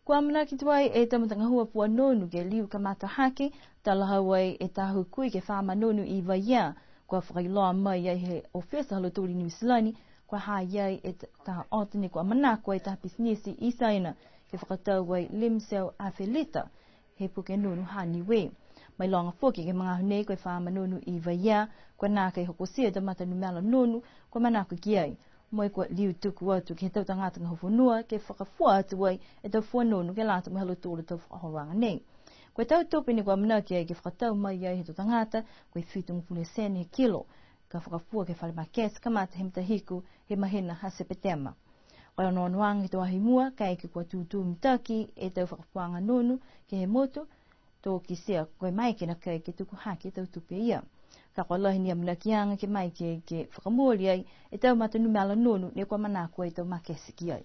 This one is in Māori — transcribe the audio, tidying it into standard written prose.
Kua mana ki tuai e tamatanga hua pua nonu ke liu ka mata hake, tala hawai e tahu kui ke whama nonu I vaia, kua whakailoa mai ai he ofesa haloturi New Zealand, kua haiai e taha otene kua mana kua e taha pisnisi isaina, ke whakatau wai limsel afelita, he puke nonu haniwe. Mai longa foki ke mga hunei kua whama nonu I vaia, kua nā kei hokosia tamata numela nonu, kua mana kua kiai. Moi kua liu tuku atu ke tau tangatanga hofonua ke whakafua atu wai e tau whanonu ke lata mo halo tōra tau whakahoranga nei. Koe tau tōpini kua manaki ai ke whakatau mai ai he tau tangata koe whitung pune sene he kilo ka whakafua ke whale makes ka mata he mtahiku he mahina hase petema. Koe ono anuang he tau ahimua ka eke kua tūtū mtaki e tau whakafuanga nonu ke he moto tō ki sea koe mai ke na kai ke tuku haki tau tupe ia. Ka kua lahi ni aminakianga ke mai ke whakamuori ai e tau mata numela nonu ne kua manako e tau makesi ki ai.